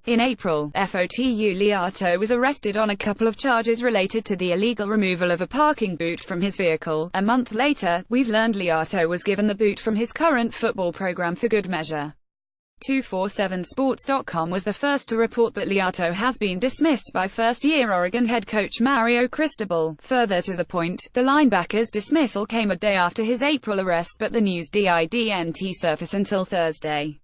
In April, FOTU Liato was arrested on a couple of charges related to the illegal removal of a parking boot from his vehicle. A month later, we've learned Liato was given the boot from his current football program for good measure. 247sports.com was the first to report that Liato has been dismissed by first-year Oregon head coach Mario Cristobal. Further to the point, the linebacker's dismissal came a day after his April arrest, but the news didn't surface until Thursday.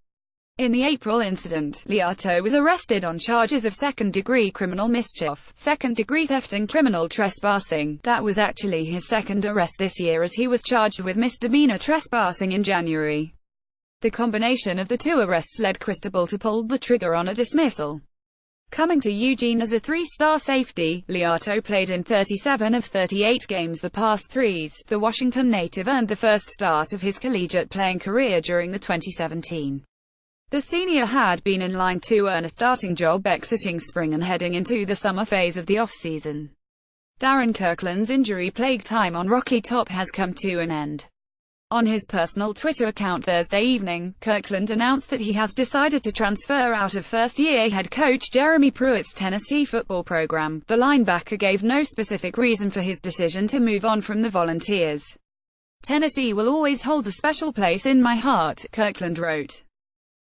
In the April incident, Liato was arrested on charges of second-degree criminal mischief, second-degree theft and criminal trespassing. That was actually his second arrest this year, as he was charged with misdemeanor trespassing in January. The combination of the two arrests led Cristobal to pull the trigger on a dismissal. Coming to Eugene as a three-star safety, Liato played in 37 of 38 games the past threes. The Washington native earned the first start of his collegiate playing career during the 2017. The senior had been in line to earn a starting job exiting spring and heading into the summer phase of the offseason. Darren Kirkland's injury-plagued time on Rocky Top has come to an end. On his personal Twitter account Thursday evening, Kirkland announced that he has decided to transfer out of first-year head coach Jeremy Pruitt's Tennessee football program. The linebacker gave no specific reason for his decision to move on from the Volunteers. "Tennessee will always hold a special place in my heart," Kirkland wrote.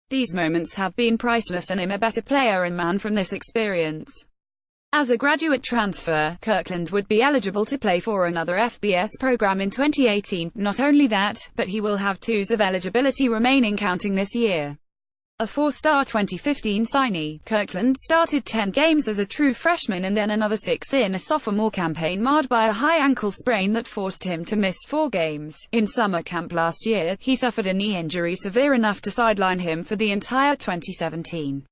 "These moments have been priceless and I'm a better player and man from this experience." As a graduate transfer, Kirkland would be eligible to play for another FBS program in 2018. Not only that, but he will have 2 years of eligibility remaining counting this year. A 4-star 2015 signee, Kirkland started 10 games as a true freshman and then another 6 in a sophomore campaign marred by a high ankle sprain that forced him to miss 4 games. In summer camp last year, he suffered a knee injury severe enough to sideline him for the entire 2017.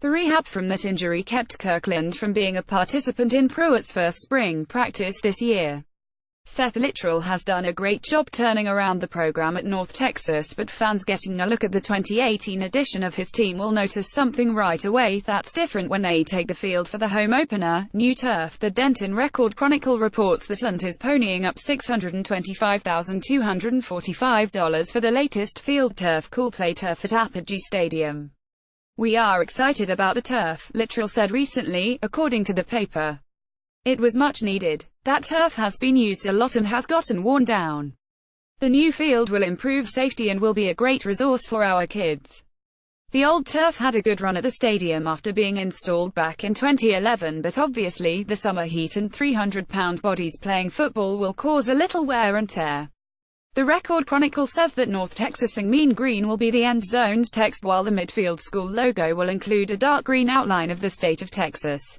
The rehab from that injury kept Kirkland from being a participant in Pruitt's first spring practice this year. Seth Littrell has done a great job turning around the program at North Texas, but fans getting a look at the 2018 edition of his team will notice something right away that's different when they take the field for the home opener. New turf. The Denton Record Chronicle reports that Hunt is ponying up $625,245 for the latest field turf, Cool Play Turf at Apogee Stadium. "We are excited about the turf," Littrell said recently, according to the paper. "It was much needed. That turf has been used a lot and has gotten worn down. The new field will improve safety and will be a great resource for our kids." The old turf had a good run at the stadium after being installed back in 2011, but obviously, the summer heat and 300-pound bodies playing football will cause a little wear and tear. The Record Chronicle says that North Texas and Mean Green will be the end zone's text, while the midfield school logo will include a dark green outline of the state of Texas.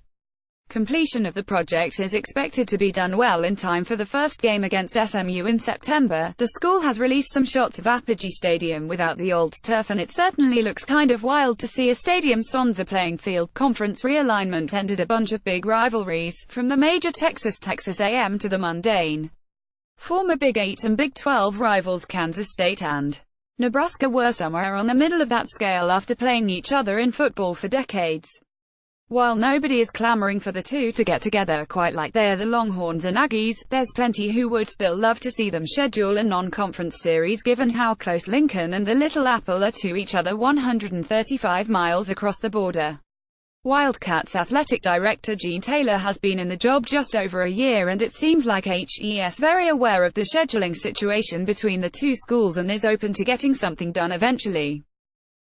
Completion of the project is expected to be done well in time for the first game against SMU in September. The school has released some shots of Apogee Stadium without the old turf, and it certainly looks kind of wild to see a stadium Sonza playing field. Conference realignment ended a bunch of big rivalries, from the major Texas A&M to the mundane. Former Big 8 and Big 12 rivals Kansas State and Nebraska were somewhere on the middle of that scale after playing each other in football for decades. While nobody is clamoring for the two to get together quite like they're the Longhorns and Aggies, there's plenty who would still love to see them schedule a non-conference series given how close Lincoln and the Little Apple are to each other 135 miles across the border. Wildcats athletic director Gene Taylor has been in the job just over a year, and it seems like HES very aware of the scheduling situation between the two schools and is open to getting something done eventually.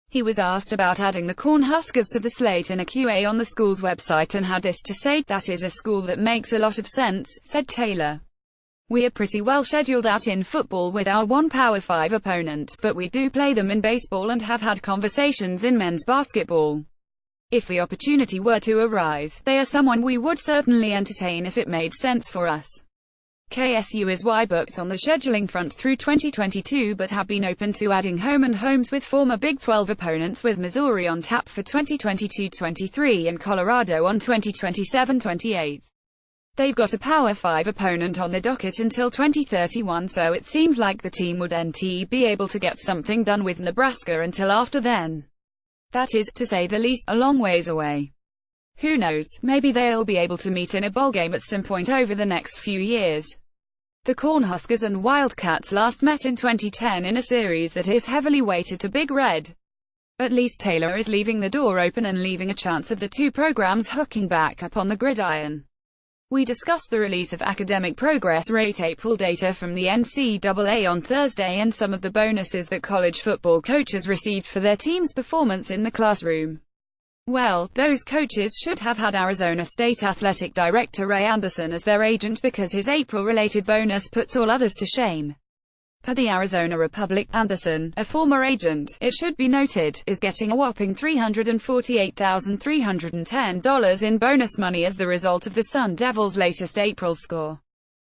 He was asked about adding the Cornhuskers to the slate in a QA on the school's website and had this to say: "That is a school that makes a lot of sense," said Taylor. "We are pretty well scheduled out in football with our one Power 5 opponent, but we do play them in baseball and have had conversations in men's basketball. If the opportunity were to arise, they are someone we would certainly entertain if it made sense for us." KSU is booked on the scheduling front through 2022, but have been open to adding home and homes with former Big 12 opponents, with Missouri on tap for 2022-23 and Colorado on 2027-28. They've got a Power 5 opponent on the docket until 2031, so it seems like the team would be able to get something done with Nebraska until after then. That is, to say the least, a long ways away. Who knows, maybe they'll be able to meet in a bowl game at some point over the next few years. The Cornhuskers and Wildcats last met in 2010 in a series that is heavily weighted to Big Red. At least Taylor is leaving the door open and leaving a chance of the two programs hooking back up on the gridiron. We discussed the release of academic progress rate April data from the NCAA on Thursday and some of the bonuses that college football coaches received for their team's performance in the classroom. Well, those coaches should have had Arizona State Athletic Director Ray Anderson as their agent because his April-related bonus puts all others to shame. Per the Arizona Republic, Anderson, a former agent, it should be noted, is getting a whopping $348,310 in bonus money as the result of the Sun Devils' latest April score.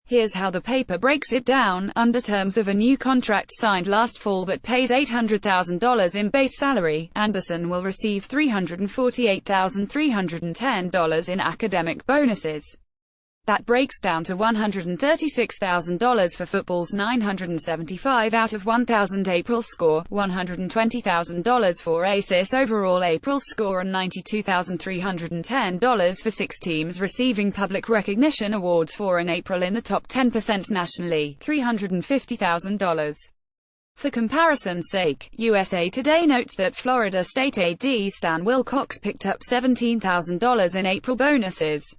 Here's how the paper breaks it down. Under terms of a new contract signed last fall that pays $800,000 in base salary, Anderson will receive $348,310 in academic bonuses. That breaks down to $136,000 for football's 975 out of 1,000 April score, $120,000 for ACIS overall April score, and $92,310 for 6 teams receiving public recognition awards for an April in the top 10% nationally, $350,000. For comparison's sake, USA Today notes that Florida State AD Stan Wilcox picked up $17,000 in April bonuses.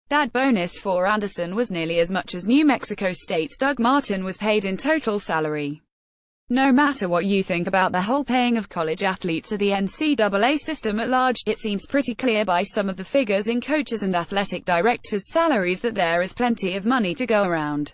That bonus for Anderson was nearly as much as New Mexico State's Doug Martin was paid in total salary. No matter what you think about the whole paying of college athletes or the NCAA system at large, it seems pretty clear by some of the figures in coaches and athletic directors' salaries that there is plenty of money to go around.